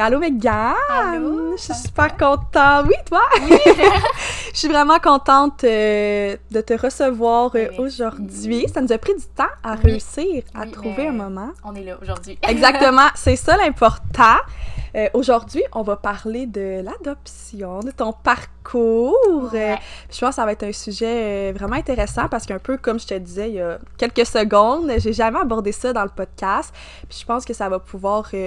allô Megan! Allô! Je suis super contente. Oui, toi? Oui! Je suis vraiment contente de te recevoir Merci. aujourd'hui. Ça nous a pris du temps à Oui. réussir à Oui, trouver mais un moment. On est là aujourd'hui. Exactement, c'est ça l'important. Aujourd'hui, on va parler de l'adoption, de ton parcours. Ouais. Je pense que ça va être un sujet vraiment intéressant parce qu'un peu comme je te disais il y a quelques secondes, j'ai jamais abordé ça dans le podcast. Puis je pense que ça va pouvoir tu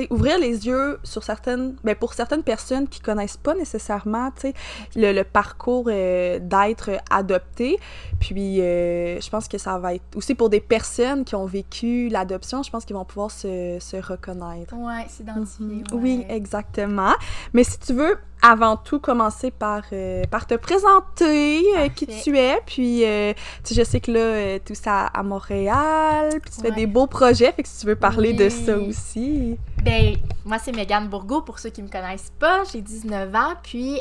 sais, ouvrir les yeux sur certaines, ben pour certaines personnes qui connaissent pas nécessairement, tu sais, le parcours d'être adopté. Puis je pense que ça va être aussi pour des personnes qui ont vécu l'adoption, je pense qu'ils vont pouvoir se reconnaître. Ouais, s'identifier. Ouais. Oui, exactement. Mais si tu veux, avant tout, commencer par te présenter qui tu es. Puis, tu sais, je sais que là, tu es à Montréal, puis tu fais des beaux projets, fait que si tu veux parler de ça aussi. Ben, moi, c'est Megan Bourgault, pour ceux qui me connaissent pas. J'ai 19 ans, puis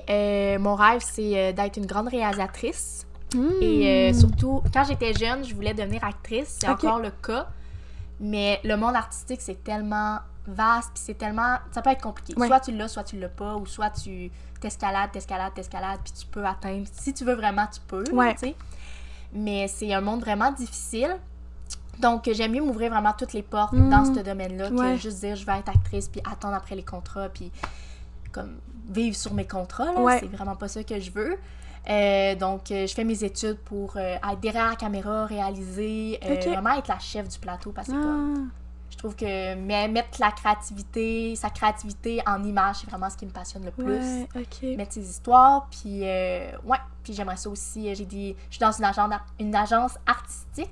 mon rêve, c'est d'être une grande réalisatrice. Et surtout, quand j'étais jeune, je voulais devenir actrice. C'est encore le cas. Mais le monde artistique, c'est tellement vaste, puis c'est tellement... Ça peut être compliqué. Ouais. Soit tu l'as pas, ou soit tu t'escalades, puis tu peux atteindre. Si tu veux vraiment, tu peux, Ouais. tu sais. Mais c'est un monde vraiment difficile. Donc, j'aime mieux m'ouvrir vraiment toutes les portes dans ce domaine-là que juste dire je vais être actrice, puis attendre après les contrats, puis comme vivre sur mes contrats, là. C'est vraiment pas ça que je veux. Donc, je fais mes études pour être derrière la caméra, réaliser, vraiment être la chef du plateau parce que comme, je trouve que mettre sa créativité en image, c'est vraiment ce qui me passionne le plus. Mettre ses histoires, puis puis j'aimerais ça aussi. Je suis dans une agence artistique.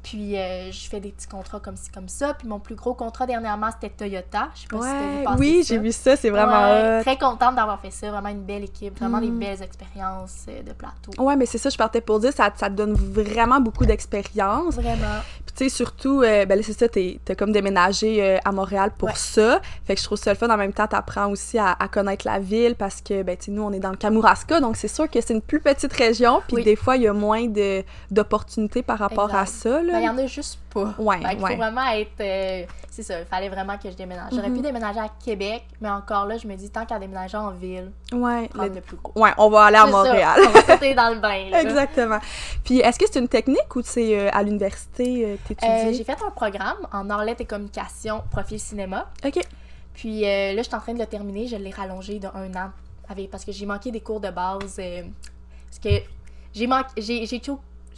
Puis je fais des petits contrats comme ci, comme ça. Puis mon plus gros contrat dernièrement, c'était Toyota. Je sais pas si t'as vu passer oui, ça. j'ai vu ça, c'est vraiment hot. Très contente d'avoir fait ça. Vraiment une belle équipe, vraiment des belles expériences de plateau. Ouais, mais c'est ça, je partais pour dire, ça te donne vraiment beaucoup d'expérience. Vraiment. Puis tu sais, surtout, ben là, c'est ça, t'as comme déménagé à Montréal pour ça. Fait que je trouve ça le fun. En même temps, t'apprends aussi à connaître la ville parce que, ben tu sais, nous, on est dans le Kamouraska, donc c'est sûr que c'est une plus petite région. Puis des fois, il y a moins d'opportunités par rapport à ça, là. Il y en a juste pas. Ouais, il faut vraiment être... c'est ça, il fallait vraiment que je déménage. J'aurais pu déménager à Québec, mais encore là, je me dis, tant qu'à déménager en ville, prendre le plus gros. Ouais, on va aller à Montréal. Ça, on va sauter dans le bain, là. Exactement. Puis, est-ce que c'est une technique ou c'est à l'université que t'étudies? J'ai fait un programme en Arlette et communication, profil cinéma. Puis là, je suis en train de le terminer. Je l'ai rallongé de 1 an parce que j'ai manqué des cours de base. Parce que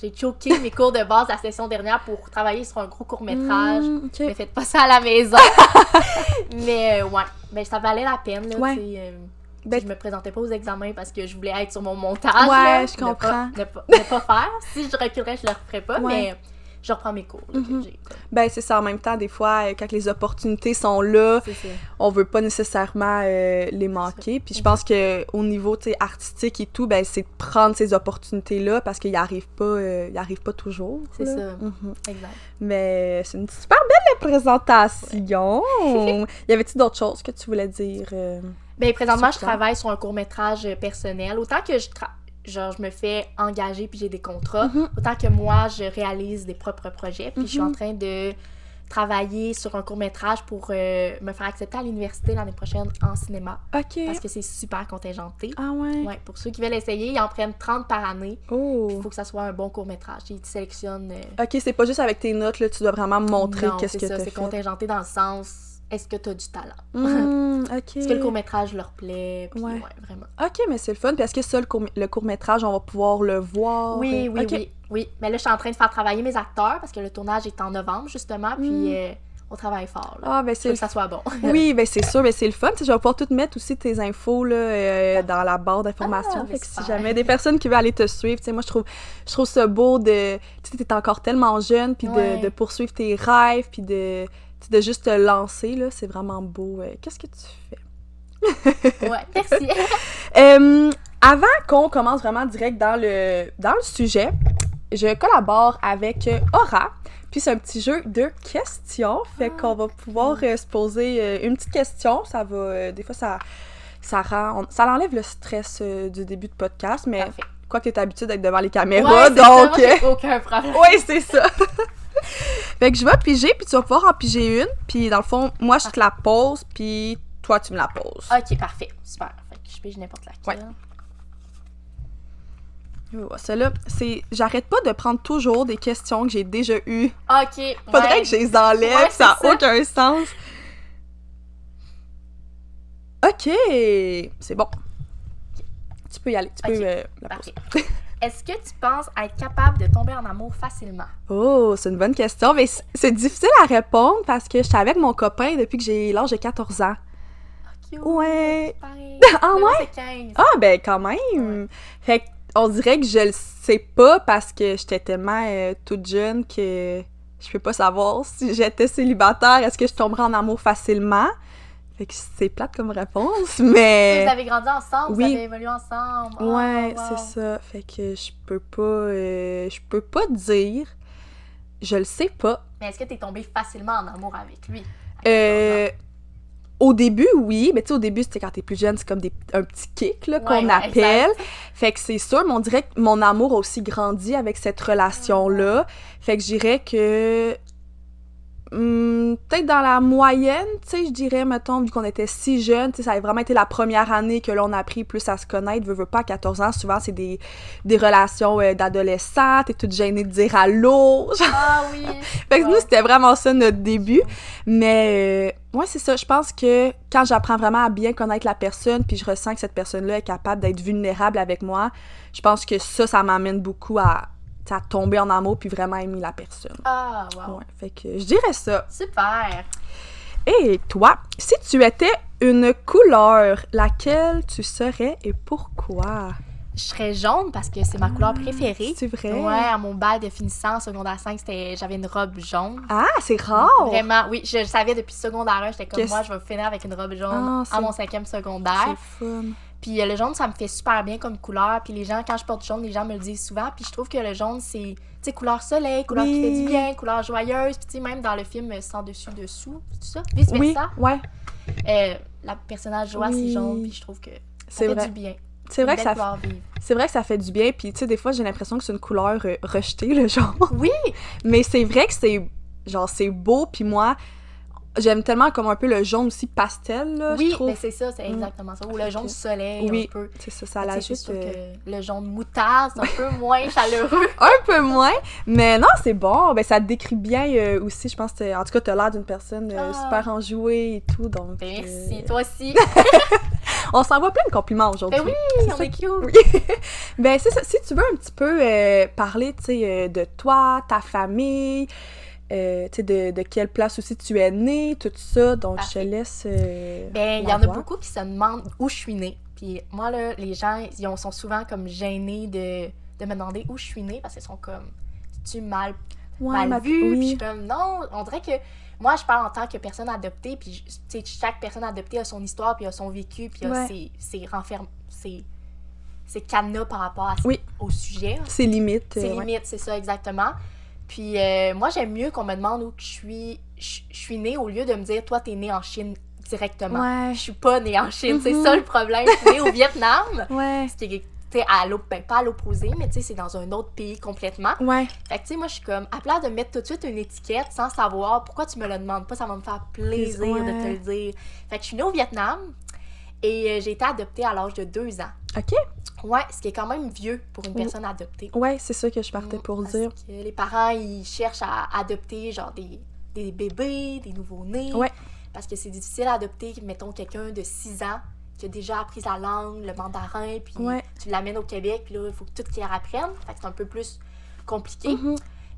j'ai choqué mes cours de base la session dernière pour travailler sur un gros court-métrage. Mais faites pas ça à la maison. Mais ben, ça valait la peine. Là, je me présentais pas aux examens parce que je voulais être sur mon montage. Là, je comprends. Ne pas faire. Si je reculerais, je le referais pas. Mais je reprends mes cours. Là, que j'ai. Ben, c'est ça. En même temps, des fois, quand les opportunités sont là, on veut pas nécessairement les manquer. Puis je pense qu'au niveau artistique et tout, ben, c'est de prendre ces opportunités-là parce qu'ils arrivent pas toujours. C'est ça. Exact. Mais c'est une super belle présentation. Y avait-tu d'autres choses que tu voulais dire? Ben, présentement, je travaille sur un court-métrage personnel. Autant que je me fais engager puis j'ai des contrats, autant que moi, je réalise des propres projets. Puis je suis en train de travailler sur un court-métrage pour me faire accepter à l'université l'année prochaine en cinéma. Parce que c'est super contingenté. Ah ouais? Ouais, pour ceux qui veulent essayer, ils en prennent 30 par année. Puis il faut que ça soit un bon court-métrage. Ils te sélectionnent... c'est pas juste avec tes notes, là, tu dois vraiment montrer qu'est-ce que t'as fait. C'est contingenté dans le sens... Est-ce que tu as du talent? Est-ce que le court-métrage leur plaît? Puis vraiment. Mais c'est le fun. Puis est-ce que ça, le court-métrage, on va pouvoir le voir? Oui. Mais là, je suis en train de faire travailler mes acteurs parce que le tournage est en novembre, justement. Puis on travaille fort. Là. C'est que ça soit bon. Oui, ben c'est sûr. Mais c'est le fun. Je vais pouvoir tout mettre aussi tes infos là, dans la barre d'informations. Fait que si jamais des personnes qui veulent aller te suivre, moi, je trouve ça beau de... Tu sais, t'es encore tellement jeune, puis de poursuivre tes rêves, puis de juste te lancer, là, c'est vraiment beau. Qu'est-ce que tu fais? Merci. Avant qu'on commence vraiment direct dans le sujet, je collabore avec Aura, puis c'est un petit jeu de questions, fait qu'on va pouvoir se poser une petite question. Ça va, des fois, ça enlève le stress du début de podcast, mais quoi que t'es habitué d'être devant les caméras, donc... J'ai aucun problème. Oui, c'est ça. Fait que je vais piger, puis tu vas pouvoir en piger une. Puis dans le fond, moi, je te la pose, puis toi, tu me la poses. Ok, parfait. Super. Fait que je pige n'importe laquelle. Ouais. Celle-là, c'est... J'arrête pas de prendre toujours des questions que j'ai déjà eues. Ok, Faudrait que je les enlève, ça n'a aucun sens. Ok, c'est bon. Tu peux y aller, tu peux la poser. Est-ce que tu penses être capable de tomber en amour facilement? Oh, c'est une bonne question, mais c'est difficile à répondre parce que je suis avec mon copain depuis que j'ai l'âge de 14 ans. Cute. Ouais. Pareil. Ah Mais ouais? c'est 15. Ah ben quand même. Ouais. Fait qu'on dirait que je le sais pas parce que j'étais tellement toute jeune que je peux pas savoir si j'étais célibataire, est-ce que je tomberais en amour facilement? Fait que c'est plate comme réponse, mais... Vous avez grandi ensemble, oui. Vous avez évolué ensemble. Oh, ouais, wow. c'est ça. Fait que je peux pas dire. Je le sais pas. Mais est-ce que t'es tombée facilement en amour avec lui? Au début, oui. Mais tu sais, au début, c'était quand t'es plus jeune, c'est comme un petit kick là, qu'on appelle. Exact. Fait que c'est sûr, mais on dirait que mon amour a aussi grandi avec cette relation-là. Fait que je dirais que... peut-être dans la moyenne, tu sais, je dirais, mettons, vu qu'on était si jeunes, tu sais, ça a vraiment été la première année que l'on a appris plus à se connaître, veux pas, à 14 ans, souvent, c'est des relations d'adolescents, t'es toute gênée de dire allô, genre. Ah oui! Fait que nous, c'était vraiment ça, notre début, mais, ouais, c'est ça, je pense que quand j'apprends vraiment à bien connaître la personne, puis je ressens que cette personne-là est capable d'être vulnérable avec moi, je pense que ça m'amène beaucoup à tomber en amour puis vraiment aimer la personne. Ah, wow. Ouais, fait que je dirais ça. Super! Et toi, si tu étais une couleur, laquelle tu serais et pourquoi? Je serais jaune parce que c'est ma couleur préférée. C'est vrai? Ouais, à mon bal de finissant en secondaire 5, j'avais une robe jaune. Ah, c'est rare! Vraiment, oui, je savais depuis secondaire 1, j'étais comme moi, je vais finir avec une robe jaune à mon 5e secondaire. C'est fun. Puis le jaune, ça me fait super bien comme couleur. Puis les gens, quand je porte jaune, les gens me le disent souvent. Puis je trouve que le jaune, c'est, tu sais, couleur soleil, couleur qui fait du bien, couleur joyeuse. Puis tu sais, même dans le film Sans dessus-dessous, c'est ça? Vice-versa. Oui, ouais. La personnage joie, c'est jaune. Puis je trouve que ça fait du bien. C'est vrai que ça fait du bien. Puis tu sais, des fois, j'ai l'impression que c'est une couleur rejetée, le jaune. Oui! Mais c'est vrai que c'est beau. Puis moi... J'aime tellement comme un peu le jaune aussi pastel, là, je trouve. Oui, mais c'est ça, c'est exactement ça. Ou le jaune soleil, un peu. C'est ça, ça l'ajoute. C'est sûr que le jaune moutarde, c'est un peu moins chaleureux. Un peu moins, mais non, c'est bon. Ben, ça te décrit bien aussi, je pense. En tout cas, t'as l'air d'une personne super enjouée et tout, donc... Merci, toi aussi. On s'envoie plein de compliments aujourd'hui. Ben oui, on est cute. Oui. Ben, c'est ça. Si tu veux un petit peu parler, tu sais, de toi, ta famille... tu sais, de quelle place aussi tu es née, tout ça, donc parfait. Je te laisse ben, il y en a beaucoup qui se demandent où je suis née. Puis moi, là, les gens, ils sont souvent comme gênés de me demander où je suis née, parce qu'ils sont comme, tu mal vu? Puis je suis comme, non, on dirait que moi, je parle en tant que personne adoptée, puis tu sais, chaque personne adoptée a son histoire, puis a son vécu, puis a ses cadenas par rapport au sujet. Ses limites. Ses limites, c'est ça, exactement. Puis moi, j'aime mieux qu'on me demande où je suis née au lieu de me dire « Toi, t'es née en Chine directement. Ouais. Je suis pas née en Chine. C'est ça le problème. Je suis née au Vietnam. Ce qui est, tu sais, pas à l'opposé, mais tu sais, c'est dans un autre pays complètement. Fait que tu sais, moi, je suis comme, à place de mettre tout de suite une étiquette sans savoir pourquoi tu me le demandes pas, ça va me faire plaisir de te le dire. Fait que je suis née au Vietnam et j'ai été adoptée à l'âge de 2 ans. OK. Ouais, ce qui est quand même vieux pour une personne adoptée. Ouais, c'est ça que je partais pour dire. Parce que les parents, ils cherchent à adopter genre des bébés, des nouveau-nés. Parce que c'est difficile à adopter, mettons, quelqu'un de 6 ans qui a déjà appris la langue, le mandarin, puis tu l'amènes au Québec, puis là, il faut que tout qu'il apprenne. Fait que c'est un peu plus compliqué.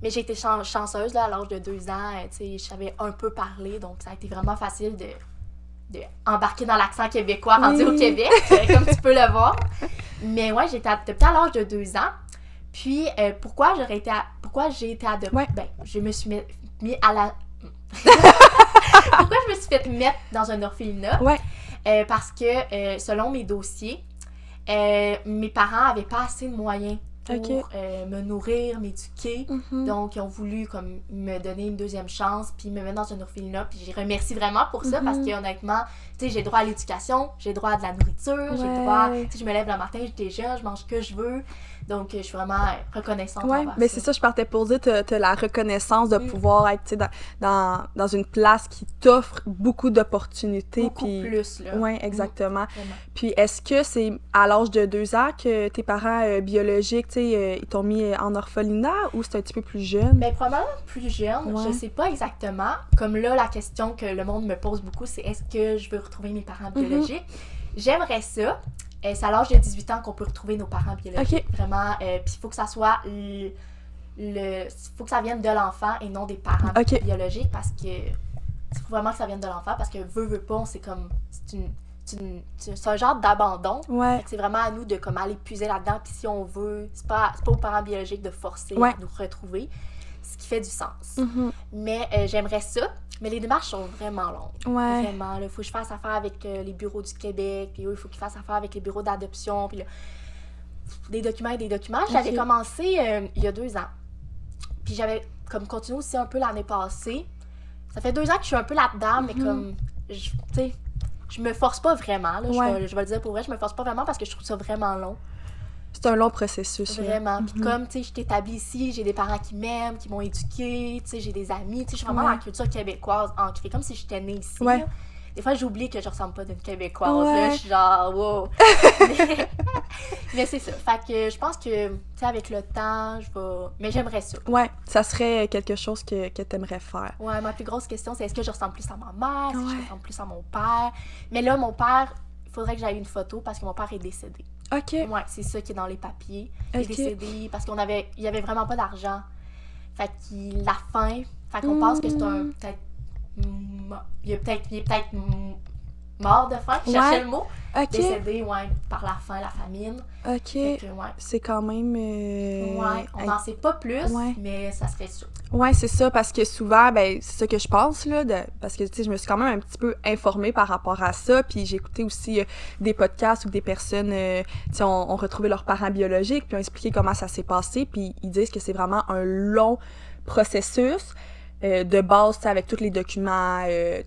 Mais j'ai été chanceuse, là, à l'âge de 2 ans. Tu sais, je savais un peu parler, donc ça a été vraiment facile de embarquer dans l'accent québécois rendu au Québec, comme tu peux le voir. Mais ouais, j'ai été adoptée à l'âge de 2 ans. Puis, pourquoi j'ai été adoptée? Ben, je me suis mis à la... Pourquoi je me suis fait mettre dans un orphelinat? Parce que, selon mes dossiers, mes parents n'avaient pas assez de moyens pour me nourrir, m'éduquer. Donc, ils ont voulu comme me donner une deuxième chance, puis me mettre dans un orphelinat. Puis, je les remercie vraiment pour ça, parce que honnêtement, tu sais, j'ai droit à l'éducation, j'ai droit à de la nourriture, j'ai droit... Tu sais, je me lève le matin, je déjeune, je mange ce que je veux. Donc, je suis vraiment reconnaissante. Ouais, mais c'est ça, je partais pour dire, t'as la reconnaissance de pouvoir être, tu sais, dans une place qui t'offre beaucoup d'opportunités. Beaucoup plus, là. Oui, exactement. Vraiment. Puis, est-ce que c'est à l'âge de 2 ans que tes parents biologiques, tu sais, ils t'ont mis en orphelinat ou c'est un petit peu plus jeune? Ben, probablement plus jeune. Je sais pas exactement. Comme là, la question que le monde me pose beaucoup, c'est est-ce que je veux retrouver mes parents biologiques? J'aimerais ça. C'est à l'âge de 18 ans qu'on peut retrouver nos parents biologiques. Vraiment. Puis il faut que ça soit faut que ça vienne de l'enfant et non des parents biologiques parce que il faut vraiment que ça vienne de l'enfant parce que veut pas, c'est comme c'est un genre d'abandon. Ouais. Fait que c'est vraiment à nous de comme aller puiser là-dedans. Puis si on veut, c'est pas aux parents biologiques de forcer à nous retrouver, ce qui fait du sens. Mais j'aimerais ça. Mais les démarches sont vraiment longues. Ouais. Vraiment. Il faut que je fasse affaire avec les bureaux du Québec. Puis eux, il faut qu'ils fassent affaire avec les bureaux d'adoption. Puis là, des documents et des documents. J'avais commencé il y a 2 ans. Puis j'avais comme continué aussi un peu l'année passée. Ça fait 2 ans que je suis un peu là-dedans, mais comme, tu sais, je me force pas vraiment. Là, je vais le dire pour vrai, je me force pas vraiment parce que je trouve ça vraiment long. C'est un long processus. Vraiment. Puis comme, tu sais, je suis établie ici, j'ai des parents qui m'aiment, qui m'ont éduquée, tu sais, j'ai des amis. Tu sais, je suis vraiment dans la culture québécoise ancrée, comme si j'étais née ici. Là. Des fois, j'oublie que je ressemble pas d'une Québécoise. Là, je suis genre, wow. mais c'est ça. Fait que je pense que, tu sais, avec le temps, je vais... Mais j'aimerais ça. Ouais, ça serait quelque chose que t'aimerais faire. Ouais, ma plus grosse question, c'est est-ce que je ressemble plus à ma mère, est-ce que je ressemble plus à mon père. Mais là, mon père, il faudrait que j'aille une photo parce que mon père est décédé. OK. Ouais, c'est ça qui est dans les papiers. Il est décédé parce il y avait vraiment pas d'argent. Fait qu'il a faim. Fait qu'on pense que c'est un il est peut-être mort de faim, je cherchais le mot. Décédé, par la faim, la famine. OK. Fait que, c'est quand même... on n'en sait pas plus, mais ça serait sûr. Ouais, c'est ça, parce que souvent, ben c'est ça que je pense, là, parce que, tu sais, je me suis quand même un petit peu informée par rapport à ça, puis j'ai écouté aussi des podcasts où des personnes, tu sais, ont retrouvé leurs parents biologiques, puis ont expliqué comment ça s'est passé, puis ils disent que c'est vraiment un long processus, de base, tu sais, avec tous les documents,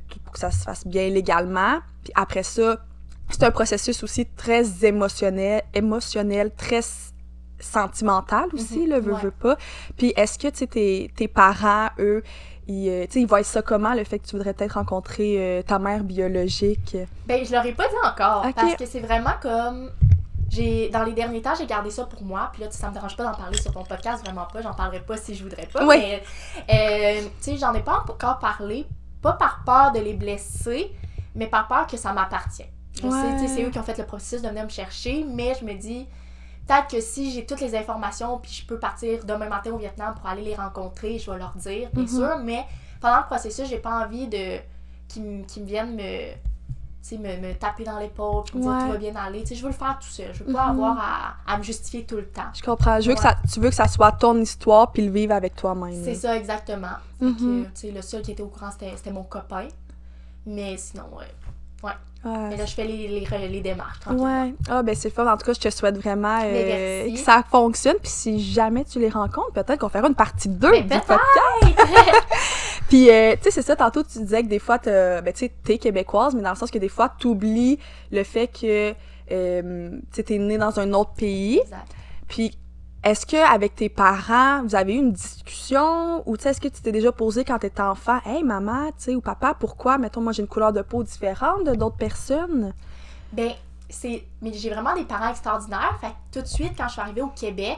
tout pour que ça se fasse bien légalement, puis après ça, c'est un processus aussi très émotionnel, très sentimental aussi, là, veux pas. Puis est-ce que, tu sais, tes parents, eux, ils voient ça comment, le fait que tu voudrais peut-être rencontrer ta mère biologique? Ben, je leur ai pas dit encore, parce que c'est vraiment comme... Dans les derniers temps, j'ai gardé ça pour moi, puis là, ça me dérange pas d'en parler sur ton podcast, vraiment pas, j'en parlerai pas si je voudrais pas, mais, tu sais, j'en ai pas encore parlé, pas par peur de les blesser, mais par peur que ça m'appartient. Je sais, tu sais, c'est eux qui ont fait le processus de venir me chercher, mais je me dis... Peut-être que si j'ai toutes les informations puis je peux partir demain matin au Vietnam pour aller les rencontrer, je vais leur dire, bien sûr, mais pendant le processus, j'ai pas envie qu'ils me viennent me taper dans l'épaule puis me dire tout va bien aller. Tu sais, je veux le faire tout seul. Je veux pas avoir à me justifier tout le temps. Je comprends. Tu veux que ça soit ton histoire puis le vivre avec toi-même. C'est ça, exactement. Fait que, tu sais, le seul qui était au courant, c'était mon copain. Mais sinon, mais là, je fais les démarches, tranquillement. Ouais. Ah, ben c'est le fun. En tout cas, je te souhaite vraiment que ça fonctionne. Puis si jamais tu les rencontres, peut-être qu'on fera une partie 2 du podcast. Puis, tu sais, c'est ça, tantôt, tu disais que des fois, tu sais, t'es québécoise, mais dans le sens que des fois, t'oublies le fait que, tu sais, t'es née dans un autre pays. Exact. Puis, est-ce qu'avec tes parents, vous avez eu une discussion ou, tu sais, est-ce que tu t'es déjà posé quand t'étais enfant, « Hey, maman, tu sais, ou papa, pourquoi, mettons, moi, j'ai une couleur de peau différente de d'autres personnes? » Ben, mais j'ai vraiment des parents extraordinaires. Fait que tout de suite, quand je suis arrivée au Québec,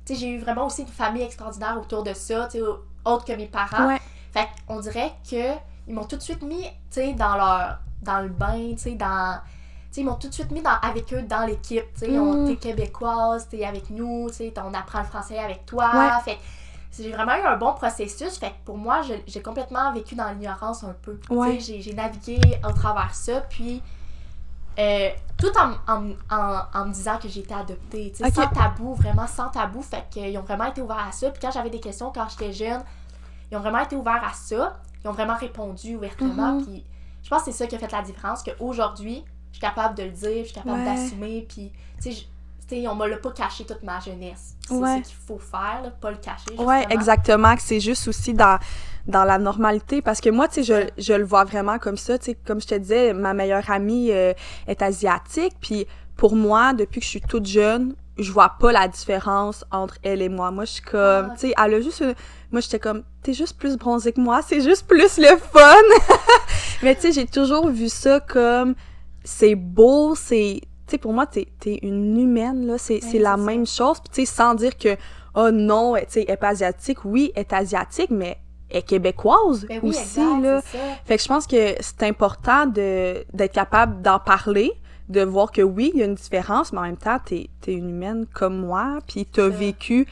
tu sais, j'ai eu vraiment aussi une famille extraordinaire autour de ça, tu sais, autre que mes parents. Ouais. Fait qu'on dirait qu'ils m'ont tout de suite mis, tu sais, dans le bain, tu sais, ils m'ont tout de suite mis avec eux dans l'équipe, tu sais, t'es québécoise, t'es avec nous, tu sais, on apprend le français avec toi, fait j'ai vraiment eu un bon processus, fait que pour moi, j'ai complètement vécu dans l'ignorance un peu, tu sais, j'ai navigué au travers ça, puis tout en me disant que j'ai été adoptée, tu sais, sans tabou, vraiment sans tabou, fait qu'ils ont vraiment été ouverts à ça, puis quand j'avais des questions quand j'étais jeune, ils ont vraiment été ouverts à ça, ils ont vraiment répondu ouvertement, puis je pense que c'est ça qui a fait la différence, qu'aujourd'hui, je suis capable de le dire, je suis capable d'assumer, puis, tu sais, on me l'a pas caché toute ma jeunesse. C'est ce qu'il faut faire, là, pas le cacher, justement. Ouais, exactement, que c'est juste aussi dans la normalité, parce que moi, tu sais, je le vois vraiment comme ça, tu sais, comme je te disais, ma meilleure amie est asiatique, puis pour moi, depuis que je suis toute jeune, je vois pas la différence entre elle et moi. Moi, je suis comme, tu sais, elle a juste moi, j'étais comme, t'es juste plus bronzée que moi, c'est juste plus le fun! Mais tu sais, j'ai toujours vu ça comme, c'est beau, c'est... Tu sais, pour moi, t'es une humaine, là, c'est la même chose. Puis tu sais, sans dire que, oh non, tu sais, elle est pas asiatique. Oui, elle est asiatique, mais elle est québécoise ben oui, aussi, exact, là. c'est ça. Fait que je pense que c'est important d'être capable d'en parler, de voir que oui, il y a une différence, mais en même temps, t'es une humaine comme moi, puis t'as vécu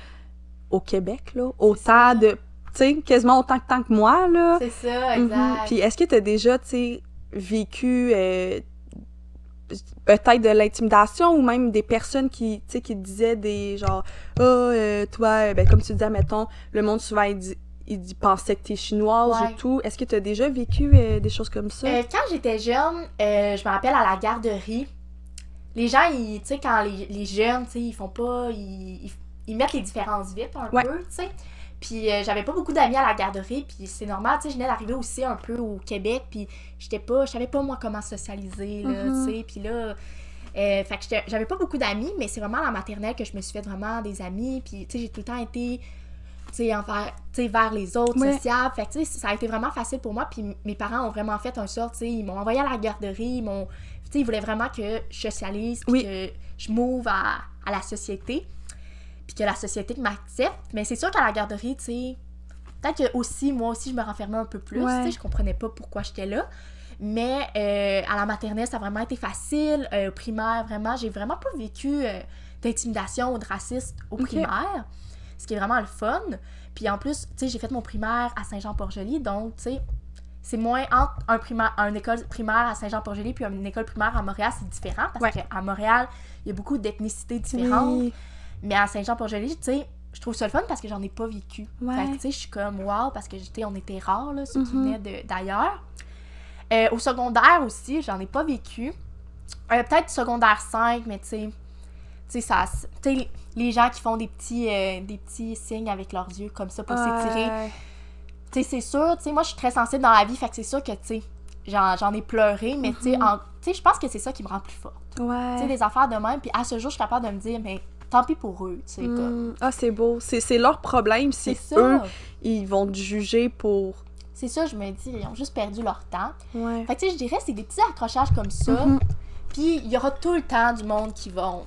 au Québec, là, autant de... Tu sais, quasiment autant que moi, là. C'est ça, exact. Puis est-ce que t'as déjà, tu sais, vécu peut-être de l'intimidation ou même des personnes qui, tu sais, qui te disaient des genre « toi, ben comme tu disais, mettons, le monde souvent, il pensait que t'es chinoise ou tout. » Est-ce que t'as déjà vécu des choses comme ça? Quand j'étais jeune, je me rappelle à la garderie, les gens, tu sais, quand les jeunes, tu sais, ils font pas... Ils mettent les différences vite un peu, tu sais. Puis j'avais pas beaucoup d'amis à la garderie, puis c'est normal, tu sais, je venais d'arriver aussi un peu au Québec, puis je savais pas moi comment socialiser, là, tu sais, puis là... fait que j'avais pas beaucoup d'amis, mais c'est vraiment à la maternelle que je me suis fait vraiment des amis, puis tu sais, j'ai tout le temps été... tu sais, vers les autres, sociables. Fait que, tu sais, ça a été vraiment facile pour moi. Puis mes parents ont vraiment fait un sort, tu sais, ils m'ont envoyé à la garderie, tu sais, ils voulaient vraiment que je socialise, puis que je m'ouvre à la société, puis que la société m'accepte. Mais c'est sûr qu'à la garderie, tu sais, peut-être que aussi, moi aussi, je me renfermais un peu plus, tu sais, je comprenais pas pourquoi j'étais là. Mais à la maternelle, ça a vraiment été facile. Au primaire, vraiment, j'ai vraiment pas vécu d'intimidation ou de racisme au primaire. Ce qui est vraiment le fun. Puis en plus, tu sais, j'ai fait mon primaire à Saint-Jean-Port-Joli, donc, tu sais, c'est moins entre une école primaire à Saint-Jean-Port-Joli puis une école primaire à Montréal, c'est différent, parce qu'à Montréal, il y a beaucoup d'ethnicités différentes. Oui. Mais à Saint-Jean-Port-Joli, tu sais, je trouve ça le fun parce que j'en ai pas vécu. Fait que, tu sais, je suis comme, wow, parce que, tu sais, on était rares, là, ceux qui venaient d'ailleurs. Au secondaire aussi, j'en ai pas vécu. Peut-être secondaire 5, mais tu sais, ça... Tu sais, les gens qui font des petits signes avec leurs yeux comme ça pour s'étirer. Tu sais, c'est sûr, tu sais, moi, je suis très sensible dans la vie, fait que c'est sûr que, tu sais, j'en ai pleuré, mais tu sais, je pense que c'est ça qui me rend plus forte. Tu sais, des affaires de même, puis à ce jour, je suis capable de me dire, mais tant pis pour eux, tu sais, comme... Ah, c'est beau. C'est leur problème, si eux, ils vont te juger pour... C'est ça, je me dis, ils ont juste perdu leur temps. Fait que, tu sais, je dirais, c'est des petits accrochages comme ça, puis il y aura tout le temps du monde qui vont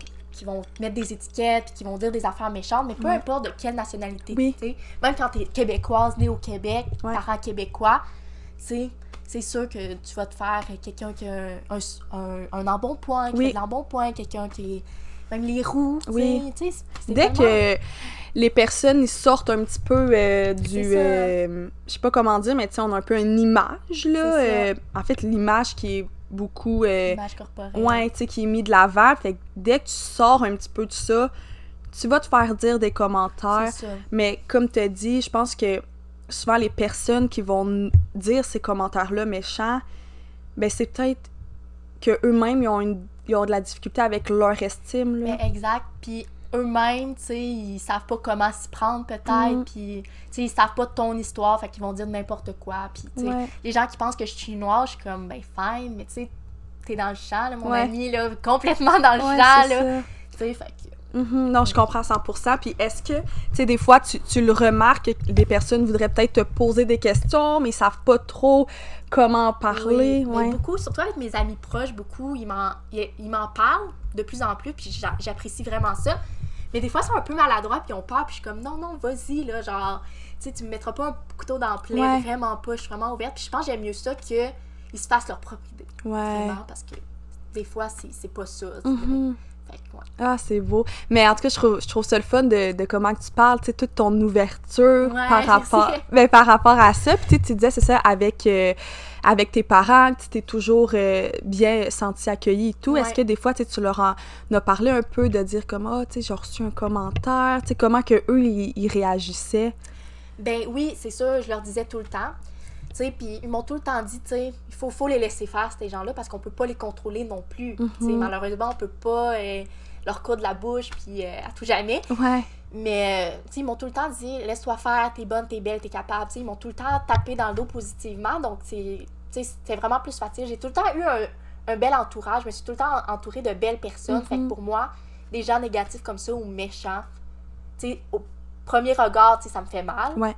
mettre des étiquettes, puis qui vont dire des affaires méchantes, mais peu importe de quelle nationalité tu es. Même quand t'es québécoise, née au Québec, parents québécois, c'est sûr que tu vas te faire quelqu'un qui a un embonpoint, qui fait de l'embonpoint, quelqu'un qui est... Même les roues, tu sais. Dès que les personnes ils sortent un petit peu je sais pas comment dire, mais tu sais, on a un peu une image, là. En fait, l'image qui est beaucoup... l'image corporelle. Ouais, tu sais, qui est mis de l'avant. Fait que dès que tu sors un petit peu de ça, tu vas te faire dire des commentaires. C'est ça. Mais comme tu as dit, je pense que souvent les personnes qui vont dire ces commentaires-là méchants, ben c'est peut-être qu'eux-mêmes, ils ont de la difficulté avec leur estime, là. Mais exact. Puis eux-mêmes, tu sais, ils savent pas comment s'y prendre, peut-être. Puis, tu sais, ils savent pas de ton histoire, fait qu'ils vont dire n'importe quoi. Puis, tu sais, les gens qui pensent que je suis noire, je suis comme, ben, fine, mais tu sais, t'es dans le champ, là, mon ami, là, complètement dans le champ, là. Tu sais, fait que... Non, je comprends 100%. Puis est-ce que, tu sais, des fois, tu le remarques que des personnes voudraient peut-être te poser des questions, mais ils savent pas trop comment en parler? Mais beaucoup, surtout avec mes amis proches, beaucoup, ils m'en parlent de plus en plus, puis j'apprécie vraiment ça. Mais des fois, ils sont un peu maladroits, puis ils ont peur, puis je suis comme, non, vas-y, là, genre, tu sais, tu me mettras pas un couteau dans le plaid, vraiment pas, je suis vraiment ouverte. Puis je pense que j'aime mieux ça qu'ils se fassent leur propre idée. Vraiment, parce que des fois, c'est pas ça. Ah, c'est beau. Mais en tout cas, je trouve ça le fun de comment tu parles, tu sais, toute ton ouverture par rapport à ça. Puis tu disais, c'est ça, avec tes parents, tu t'es toujours bien senti accueilli et tout. Est-ce que des fois, tu leur en as parlé un peu de dire comme, tu sais, j'ai reçu un commentaire, tu sais, comment que eux ils réagissaient? Ben oui, c'est ça, je leur disais tout le temps. Tu sais, puis ils m'ont tout le temps dit, tu sais, il faut les laisser faire, ces gens-là, parce qu'on peut pas les contrôler non plus. Tu sais, malheureusement, on peut pas leur coudre la bouche, puis à tout jamais. Mais, tu sais, ils m'ont tout le temps dit, laisse-toi faire, t'es bonne, t'es belle, t'es capable. Tu sais, ils m'ont tout le temps tapé dans le dos positivement, donc, tu sais, c'était vraiment plus facile. J'ai tout le temps eu un bel entourage, je me suis tout le temps entourée de belles personnes, fait que pour moi, des gens négatifs comme ça ou méchants, tu sais, au premier regard, tu sais, ça me fait mal. Ouais.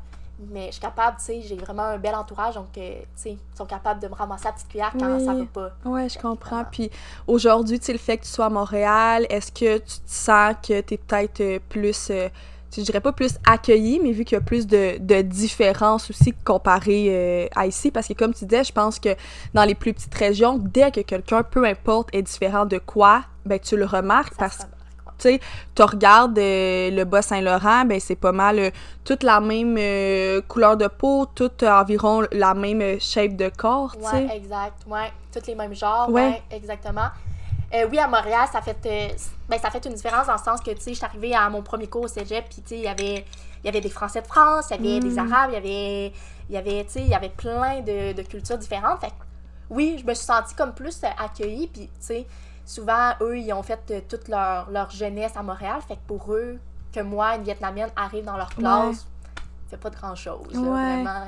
Mais je suis capable, tu sais, j'ai vraiment un bel entourage, donc, tu sais, ils sont capables de me ramasser la petite cuillère quand ça va pas. Ouais, je comprends. Puis aujourd'hui, tu sais, le fait que tu sois à Montréal, est-ce que tu te sens que t'es peut-être plus, je dirais pas plus accueilli, mais vu qu'il y a plus de différences aussi comparé à ici, parce que comme tu disais, je pense que dans les plus petites régions, dès que quelqu'un, peu importe, est différent de quoi, ben tu le remarques parce que tu sais, tu regardes le Bas-Saint-Laurent, ben c'est pas mal toute la même couleur de peau, toute environ la même shape de corps, tu sais. Ouais, exact, ouais. Tous les mêmes genres, Ouais. ouais, exactement. Oui, à Montréal, ça fait une différence dans le sens que, tu sais, je suis arrivée à mon premier cours au cégep, puis, tu sais, il y avait des Français de France, il y avait des Arabes, il y avait plein de cultures différentes. Fait que, oui, je me suis sentie comme plus accueillie, puis, tu sais, souvent, eux, ils ont fait toute leur jeunesse à Montréal. Fait que pour eux, que moi, une Vietnamienne, arrive dans leur classe, fait pas de grand-chose. Là, vraiment,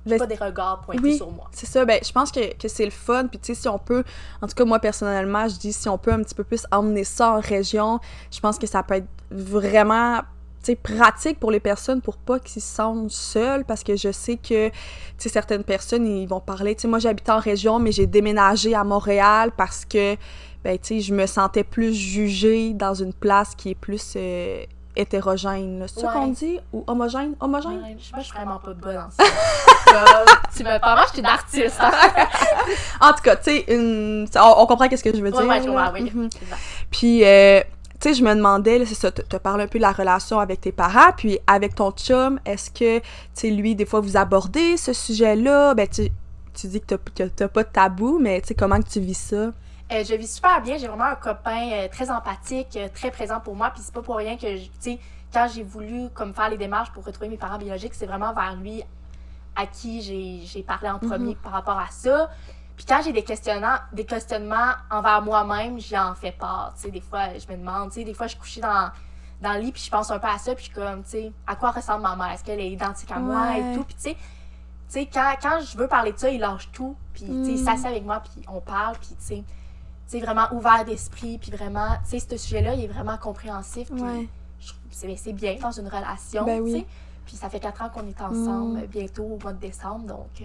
j'ai pas des regards pointés sur moi. C'est ça. Ben, je pense que c'est le fun. Puis, tu sais, si on peut... En tout cas, moi, personnellement, je dis si on peut un petit peu plus emmener ça en région, je pense que ça peut être vraiment... tu sais, pratique pour les personnes pour pas qu'ils se sentent seuls, parce que je sais que, tu sais, certaines personnes, ils vont parler, tu sais, moi, j'habitais en région, mais j'ai déménagé à Montréal parce que, ben, tu sais, je me sentais plus jugée dans une place qui est plus hétérogène, là. C'est ça qu'on dit? Ou homogène? Homogène? Ouais, moi, je suis vraiment pas bonne en ça. Tu me parles, moi, je suis une artiste. En tout cas, tu sais, on comprend qu'est-ce que je veux dire. Ouais, je comprends, oui. Puis, tu sais, je me demandais, là, c'est ça, te parles un peu de la relation avec tes parents, puis avec ton chum, est-ce que, tu sais, lui, des fois, vous abordez ce sujet-là? Ben, tu dis que t'as pas de tabou, mais tu sais, comment que tu vis ça? Je vis super bien, j'ai vraiment un copain très empathique, très présent pour moi, puis c'est pas pour rien que, tu sais, quand j'ai voulu comme faire les démarches pour retrouver mes parents biologiques, c'est vraiment vers lui à qui j'ai parlé en premier par rapport à ça. Puis quand j'ai des questionnements envers moi-même, j'en fais part. Tu sais, des fois, je me demande, tu sais, des fois, je suis couchée dans le lit, puis je pense un peu à ça, puis je suis comme, tu sais, à quoi ressemble ma mère? Est-ce qu'elle est identique à moi et tout? Puis tu sais, quand je veux parler de ça, il lâche tout, puis tu sais, il s'assied avec moi, puis on parle, puis tu sais, vraiment ouvert d'esprit, puis vraiment, tu sais, ce sujet-là, il est vraiment compréhensif, puis je trouve que c'est bien dans une relation, tu sais. Puis ça fait 4 ans qu'on est ensemble, bientôt au mois de décembre, donc...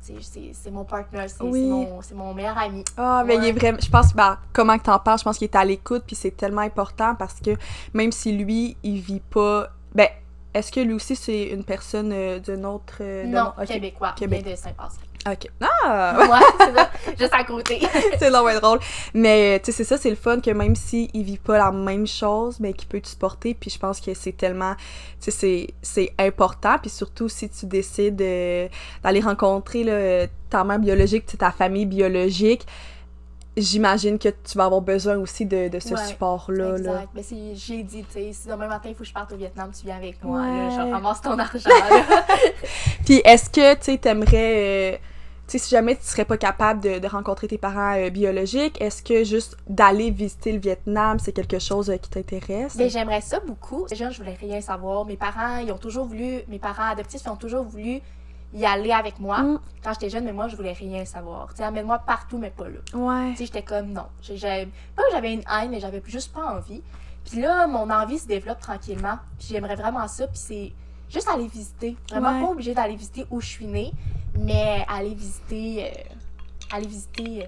c'est mon partner, c'est mon meilleur ami. Ah, mais il est vraiment... Je pense, comment que t'en parles, je pense qu'il est à l'écoute, puis c'est tellement important parce que même si lui, il vit pas... Ben, est-ce que lui aussi, c'est une personne d'une autre... non, québécois, il vient de Saint-Pascal. OK. Ah! Ouais, c'est ça, juste à côté. C'est vraiment drôle. Mais, tu sais, c'est ça, c'est le fun que même s'il vit pas la même chose, mais qu'il peut te supporter, puis je pense que c'est tellement... Tu sais, c'est important, puis surtout si tu décides d'aller rencontrer là, ta mère biologique, ta famille biologique, j'imagine que tu vas avoir besoin aussi de ce support-là. Exact. Là. Mais j'ai dit, tu sais, si demain matin, il faut que je parte au Vietnam, tu viens avec moi, là, je ramasse ton argent, là. Puis est-ce que, tu sais, t'aimerais... tu sais, si jamais tu serais pas capable de rencontrer tes parents biologiques, est-ce que juste d'aller visiter le Vietnam, c'est quelque chose qui t'intéresse? Ben, j'aimerais ça beaucoup. Déjà, je voulais rien savoir. Mes parents adoptifs, ils ont toujours voulu y aller avec moi quand j'étais jeune, mais moi, je voulais rien savoir. Tu sais, amène-moi partout, mais pas là. Ouais. Tu sais, j'étais comme, non. Pas que j'avais une haine, mais j'avais juste pas envie. Puis là, mon envie se développe tranquillement. Puis j'aimerais vraiment ça. Puis c'est juste aller visiter. Vraiment pas obligée d'aller visiter où je suis née, mais aller visiter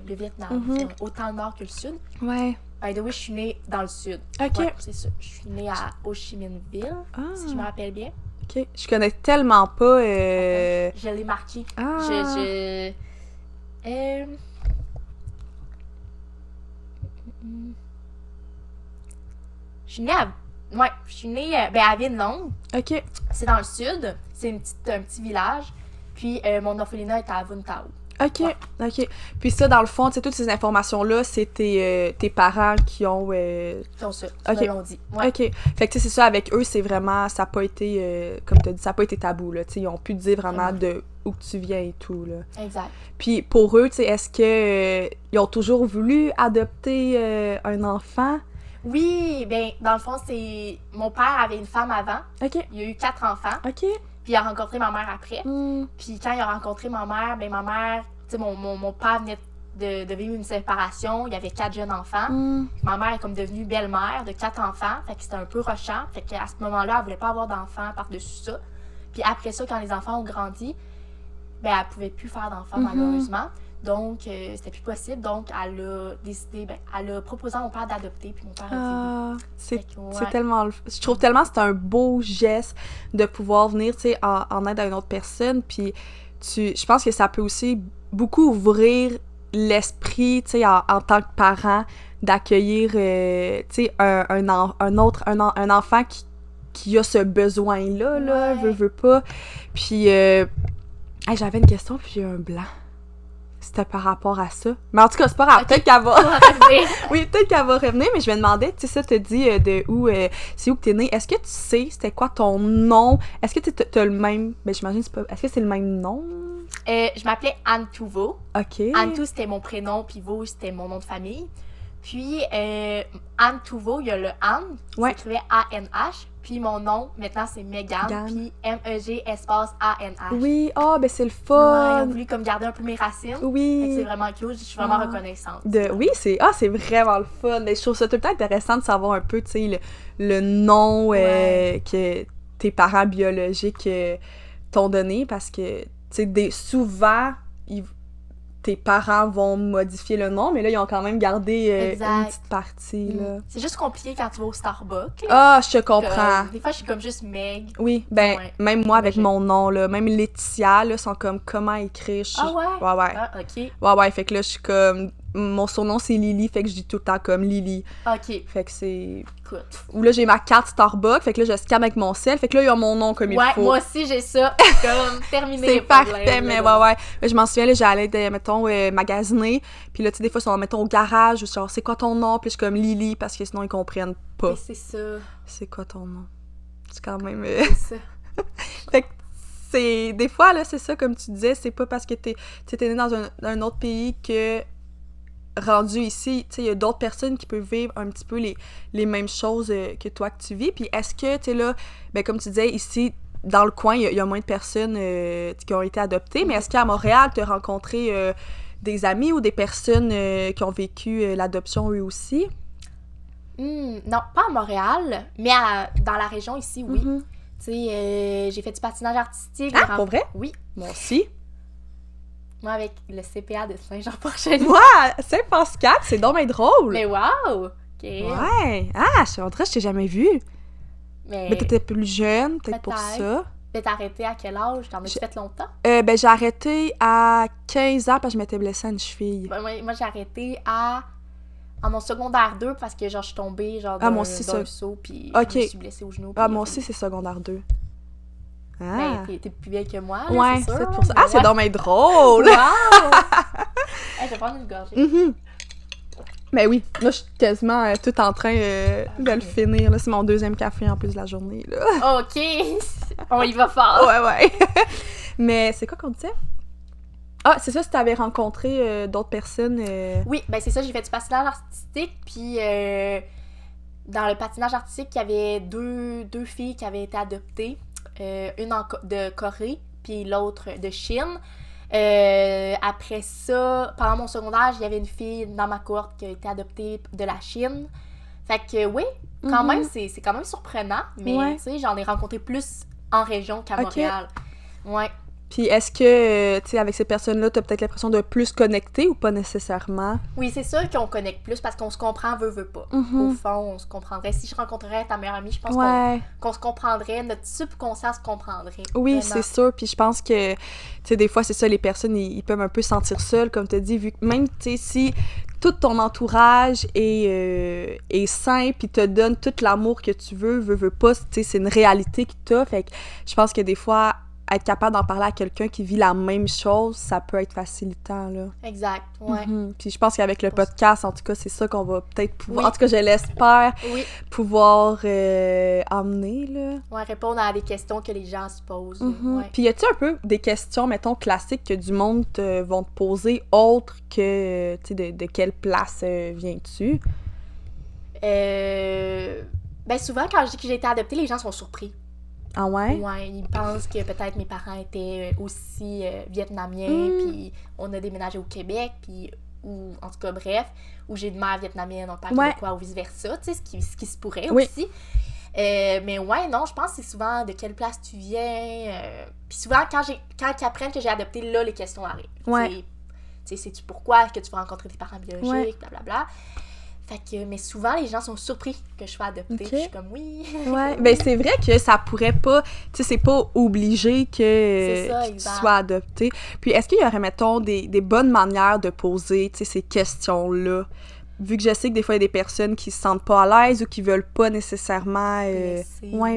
le Vietnam, autant le nord que le sud. Ouais. By the way, je suis née dans le sud. OK. Ouais, c'est ça. Je suis née à Ho Chi Minh Ville, si je me rappelle bien. OK. Je connais tellement pas... Je l'ai marqué. Ah. Je suis née à Ville Longue. OK. C'est dans le sud. C'est un petit village. Puis mon orphelinat est à Vung Tau. OK, OK. Puis ça, dans le fond, tu sais, toutes ces informations-là, c'est tes parents qui ont... Qui ont ça, qui me l'ont dit. Ouais. OK. Fait que tu sais, c'est ça, avec eux, c'est vraiment... Ça n'a pas été, comme tu as dit, ça n'a pas été tabou, là. Tu sais, ils ont pu te dire vraiment de où que tu viens et tout, là. Exact. Puis pour eux, tu sais, est-ce que ils ont toujours voulu adopter un enfant? Oui, ben dans le fond, c'est... Mon père avait une femme avant. OK. Il a eu 4 enfants. OK. Puis il a rencontré ma mère après. Puis quand il a rencontré ma mère, ben ma mère, tu sais, mon père venait de vivre une séparation. Il y avait 4 jeunes enfants. Ma mère est comme devenue belle-mère de 4 enfants. Fait que c'était un peu rushant. Fait qu'à ce moment-là, elle voulait pas avoir d'enfants par-dessus ça. Puis après ça, quand les enfants ont grandi, ben elle pouvait plus faire d'enfants, malheureusement. Donc, c'était plus possible. Donc, elle a décidé, elle a proposé à mon père d'adopter. Puis mon père a dit oui. C'est tellement... Je trouve tellement que c'est un beau geste de pouvoir venir, tu sais, en aide à une autre personne. Puis je pense que ça peut aussi beaucoup ouvrir l'esprit, tu sais, en tant que parent, d'accueillir, tu sais, un enfant qui a ce besoin-là, là, veut pas. Puis, j'avais une question, puis j'ai eu un blanc. C'était par rapport à ça. Mais en tout cas, c'est pas grave. Peut-être qu'elle va... oui, peut-être qu'elle va revenir, mais je me demandais, tu sais, ça te dit de où... c'est où que t'es née. Est-ce que tu sais c'était quoi ton nom? Est-ce que t'as le même... Ben, j'imagine c'est pas... Est-ce que c'est le même nom? Je m'appelais Anne Touveau. OK. Anne Tou, c'était mon prénom, puis Vaux, c'était mon nom de famille. Puis, Anne Touveau, il y a le Anne, qui s'écrivait A-N-H. Puis mon nom, maintenant, c'est Megan, puis M-E-G espace A-N-H. Oui, ben c'est le fun! Ils ont voulu comme garder un peu mes racines. Oui. Fait que c'est vraiment cute, je suis vraiment reconnaissante. Oui, c'est vraiment le fun. Mais je trouve ça tout le temps intéressant de savoir un peu, tu sais, le nom que tes parents biologiques t'ont donné, parce que, tu sais, souvent, tes parents vont modifier le nom, mais là, ils ont quand même gardé une petite partie, là. C'est juste compliqué quand tu vas au Starbucks. Je te comprends. Des fois, je suis comme juste Meg. Oui, même moi, avec mon nom, là, même Laetitia, là, sont comme, comment écrire? Ouais? Ouais. Ah, OK. Ouais, fait que là, je suis comme... Mon surnom, c'est Lily, fait que je dis tout le temps comme Lily. OK. Fait que c'est... Écoute. Ou là, j'ai ma carte Starbucks, fait que là, je scanne avec mon sel, fait que là, il y a mon nom comme il faut. Ouais, moi aussi, j'ai ça. Comme, terminé. C'est parfait, mais ouais. Je m'en souviens, là, j'allais, mettons, magasiner, puis là, tu sais, des fois, ils sont, mettons, au garage, ou genre, c'est quoi ton nom? Puis je suis comme Lily, parce que sinon, ils comprennent pas. Mais c'est ça. C'est quoi ton nom? C'est quand même... C'est ça. Fait que c'est... Des fois, là, c'est ça, comme tu disais, c'est pas parce que t'es né dans un autre pays que... rendu ici, tu sais, il y a d'autres personnes qui peuvent vivre un petit peu les mêmes choses que toi que tu vis. Puis est-ce que, tu sais, là, ben comme tu disais, ici, dans le coin, il y a moins de personnes qui ont été adoptées, mais est-ce qu'à Montréal, tu as rencontré des amis ou des personnes qui ont vécu l'adoption eux aussi? Non, pas à Montréal, mais dans la région ici, oui. Tu sais, j'ai fait du patinage artistique. Ah, pour vrai? Oui. Moi aussi. Moi, avec le CPA de Saint-Jean-Port-Chenier. Ouais, Saint-Pascal, c'est donc bien drôle. Mais wow! OK. Ouais. Ah, je t'ai jamais vu. Mais t'étais plus jeune, peut-être pour ça. Mais t'as arrêté à quel âge? T'en as-tu fait longtemps? Ben, j'ai arrêté à 15 ans parce que je m'étais blessée à une cheville. Moi, j'ai arrêté en mon secondaire 2 parce que, genre, je suis tombée, genre, d'un saut, puis je me suis blessée au genou. Moi aussi, c'est secondaire 2. Ah. Ben, t'es plus vieille que moi, là, ouais, c'est sûr. Pour ça. Ah, c'est donc bien drôle! Wow! Je vais prendre une gorgée. Ben oui, là, je suis quasiment tout en train de le finir. Là, c'est mon deuxième café en plus de la journée, là. OK! On y va fort! Ouais. Mais c'est quoi qu'on disait? Ah, c'est ça, si t'avais rencontré d'autres personnes... Oui, ben c'est ça, j'ai fait du patinage artistique, puis dans le patinage artistique, il y avait deux filles qui avaient été adoptées. Une de Corée, puis l'autre de Chine. Après ça, pendant mon secondaire, il y avait une fille dans ma cohorte qui a été adoptée de la Chine. Fait que oui, quand même, c'est quand même surprenant, mais tu sais, j'en ai rencontré plus en région qu'à Montréal. Ouais. Puis est-ce que, tu sais, avec ces personnes-là, t'as peut-être l'impression de plus connecter ou pas nécessairement? Oui, c'est sûr qu'on connecte plus parce qu'on se comprend, veut pas. Au fond, on se comprendrait. Si je rencontrerais ta meilleure amie, je pense qu'on se comprendrait, notre subconscient se comprendrait. Oui, vraiment. C'est sûr. Puis je pense que, tu sais, des fois, c'est ça, les personnes, ils peuvent un peu se sentir seuls, comme tu as dit, vu que même, tu sais, si tout ton entourage est sain puis te donne tout l'amour que tu veux pas, tu sais, c'est une réalité que t'as. Fait que je pense que des fois, être capable d'en parler à quelqu'un qui vit la même chose, ça peut être facilitant, là. Exact, ouais. Puis je pense qu'avec le podcast, en tout cas, c'est ça qu'on va peut-être pouvoir... En tout cas, je l'espère, pouvoir emmener, là. Ouais, répondre à des questions que les gens se posent. Ouais. Puis y a-tu un peu des questions, mettons, classiques que du monde vont te poser, autres que, tu sais, de quelle place viens-tu? Ben souvent, quand je dis que j'ai été adoptée, les gens sont surpris. Ah ouais? Ouais, ils pensent que peut-être mes parents étaient aussi vietnamiens, puis on a déménagé au Québec, puis ou en tout cas, bref, ou j'ai de mère vietnamienne, un père québécois, ou vice-versa, tu sais, ce qui se pourrait aussi. Mais ouais, non, je pense que c'est souvent de quelle place tu viens. Puis souvent, quand ils apprennent que j'ai adopté, là, les questions arrivent. Tu sais, sais-tu pourquoi que tu vas rencontrer tes parents biologiques, blablabla. Fait que, mais sois les gens sont surpris que je sois adoptée. Je suis comme, oui. Ouais, ben c'est vrai que ça pourrait pas, tu sais, c'est pas obligé que tu sois adopté. Puis est-ce qu'il y aurait, mettons, des bonnes manières de poser, tu sais, ces questions-là? Vu que je sais que des fois, il y a des personnes qui se sentent pas à l'aise ou qui veulent pas nécessairement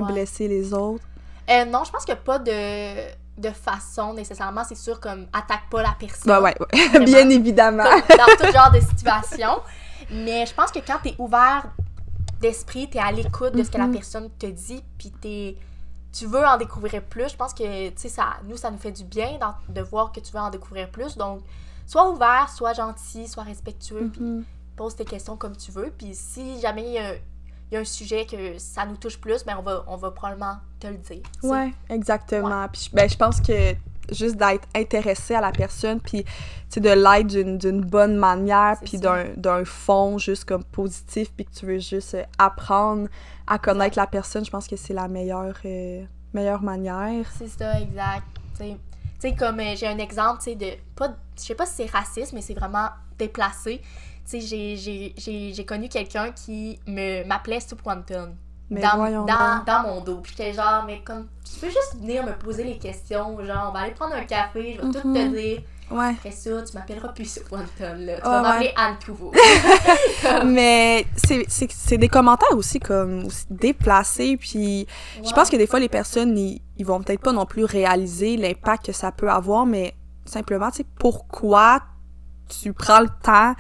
blesser les autres. Non, je pense qu'il n'y a pas de façon nécessairement, c'est sûr, comme attaque pas la personne. Ben ouais. Bien évidemment. Comme dans tout genre de situation. Mais je pense que quand t'es ouvert d'esprit, t'es à l'écoute de ce que la personne te dit, puis tu veux en découvrir plus, je pense que, tu sais, ça nous fait du bien de voir que tu veux en découvrir plus. Donc, sois ouvert, sois gentil, sois respectueux, puis pose tes questions comme tu veux. Puis si jamais il y a un sujet que ça nous touche plus, ben on va probablement te le dire. T'sais. Ouais, exactement. Ouais. Puis je pense que juste d'être intéressé à la personne, puis de l'être d'une bonne manière, puis d'un fond juste comme positif, puis que tu veux juste apprendre à connaître la personne, je pense que c'est la meilleure manière. C'est ça, exact. Tu sais, comme j'ai un exemple, tu sais, je sais pas si c'est raciste, mais c'est vraiment déplacé. Tu sais, j'ai connu quelqu'un qui m'appelait Soup Quantum. Dans mon dos. Puis j'étais genre, mais comme, tu peux juste venir me poser les questions, genre, on va aller prendre un café, je vais tout te dire. Ouais. Après ça, tu m'appelleras plus Soup Quantum, là. Tu vas m'appeler Anne Touveau. Mais c'est des commentaires aussi, comme, aussi déplacés, puis je pense que des fois, les personnes, ils vont peut-être pas non plus réaliser l'impact que ça peut avoir, mais simplement, tu sais, pourquoi tu prends le temps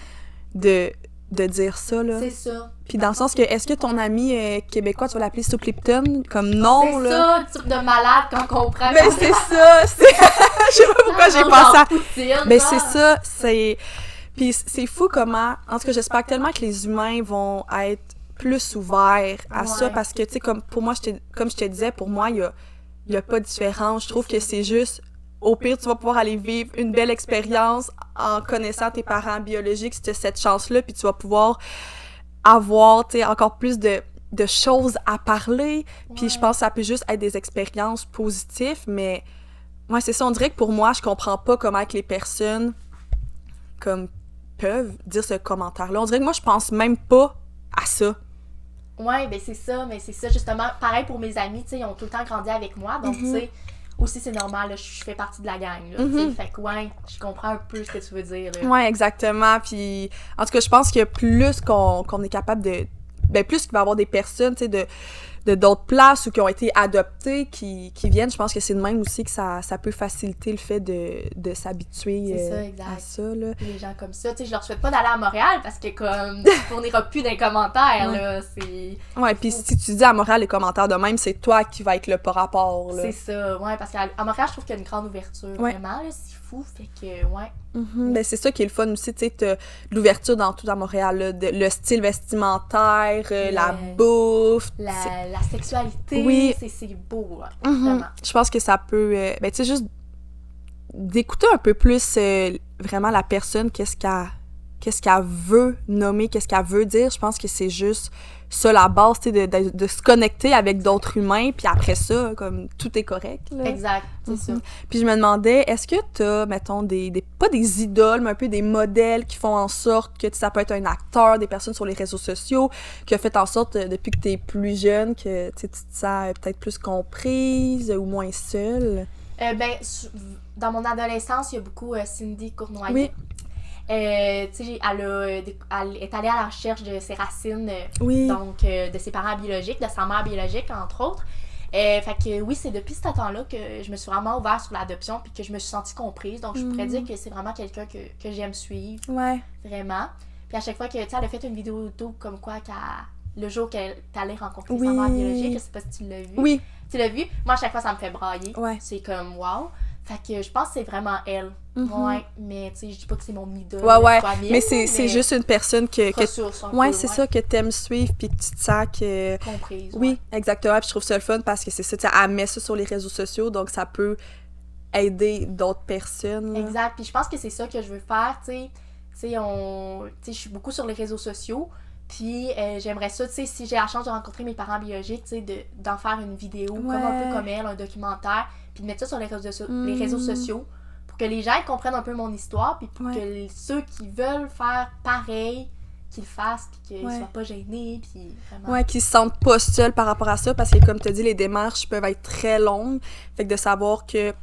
de dire ça, là. C'est ça. Puis dans le sens que, est-ce que ton ami québécois, tu vas l'appeler Soup Lipton? Comme non, c'est là. C'est ça, type de malade qu'on comprend. Ben c'est ça, je sais pas pourquoi j'ai pensé à... Ben c'est ça, c'est... Puis c'est fou comment... En tout cas, j'espère tellement que les humains vont être plus ouverts à ça, parce que, tu sais, comme pour moi, comme je te disais, pour moi, il y a pas de différence. Je trouve que c'est juste... Au pire, tu vas pouvoir aller vivre une belle expérience en connaissant tes parents biologiques, si tu as cette chance-là, puis tu vas pouvoir avoir, tu sais, encore plus de choses à parler. Puis je pense que ça peut juste être des expériences positives, mais ouais, c'est ça, on dirait que pour moi, je comprends pas comment que les personnes comme peuvent dire ce commentaire-là. On dirait que moi, je pense même pas à ça. Ouais, ben c'est ça, mais c'est ça, justement. Pareil pour mes amis, tu sais, ils ont tout le temps grandi avec moi, donc tu sais, aussi c'est normal, là, je fais partie de la gang, là, fait que ouais, je comprends un peu ce que tu veux dire, là. Ouais, exactement, puis en tout cas, je pense que plus qu'on est capable de... Ben plus qu'il va y avoir des personnes, tu sais, de d'autres places ou qui ont été adoptées, qui viennent, je pense que c'est de même aussi que ça peut faciliter le fait de s'habituer à ça, là. Les gens comme ça, tu sais, je leur souhaite pas d'aller à Montréal parce que comme, tu fourniras plus dans les commentaires, là, c'est... Ouais, puis si tu dis à Montréal les commentaires de même, c'est toi qui va être le par rapport, là. C'est ça, ouais, parce qu'à Montréal, je trouve qu'il y a une grande ouverture, vraiment, là, c'est fou, fait que, ouais. Ben c'est ça qui est le fun aussi, tu sais, t'as l'ouverture dans tout à Montréal, là, le style vestimentaire, la bouffe, la sexualité, c'est beau, vraiment. Je pense que ça peut, ben tu sais, juste d'écouter un peu plus vraiment la personne, qu'est-ce qu'elle veut nommer, qu'est-ce qu'elle veut dire, je pense que c'est juste ça la base, tu sais, de se connecter avec d'autres humains, puis après ça, comme, tout est correct, là. Exact, c'est ça. Puis je me demandais, est-ce que t'as, mettons, pas des idoles, mais un peu des modèles qui font en sorte que ça peut être un acteur, des personnes sur les réseaux sociaux, qui a fait en sorte, depuis que t'es plus jeune, que tu te sens peut-être plus comprise ou moins seule? Dans mon adolescence, il y a beaucoup Cindy Cournoyer. Oui. Tu sais, elle est allée à la recherche de ses racines, donc de ses parents biologiques, de sa mère biologique, entre autres. Fait que oui, c'est depuis ce temps-là que je me suis vraiment ouverte sur l'adoption puis que je me suis sentie comprise. Donc, je pourrais dire que c'est vraiment quelqu'un que j'aime suivre. Ouais. Vraiment. Puis à chaque fois que, tu sais, elle a fait une vidéo YouTube comme quoi le jour qu'elle est allée rencontrer sa mère biologique, je sais pas si tu l'as vu. Oui. Tu l'as vu? Moi, à chaque fois, ça me fait brailler. Ouais. C'est comme, wow. Fait que je pense que c'est vraiment elle. Ouais, mais tu sais, je dis pas que c'est mon idole. Ouais. Mais c'est juste une personne que c'est ça, que t'aimes suivre puis que tu te sens que... comprise. Oui, exactement. Puis je trouve ça le fun parce que c'est ça, tu sais, elle met ça sur les réseaux sociaux, donc ça peut aider d'autres personnes. Là. Exact. Puis je pense que c'est ça que je veux faire, tu sais. tu sais, je suis beaucoup sur les réseaux sociaux. Puis j'aimerais ça, tu sais, si j'ai la chance de rencontrer mes parents biologiques, tu sais, d'en faire une vidéo, comme un peu comme elle, un documentaire, puis de mettre ça sur les réseaux sociaux pour que les gens comprennent un peu mon histoire, puis pour que ceux qui veulent faire pareil, qu'ils le fassent, puis qu'ils soient pas gênés, puis vraiment... Ouais, qu'ils se sentent pas seuls par rapport à ça, parce que comme tu as dit, les démarches peuvent être très longues, fait que de savoir que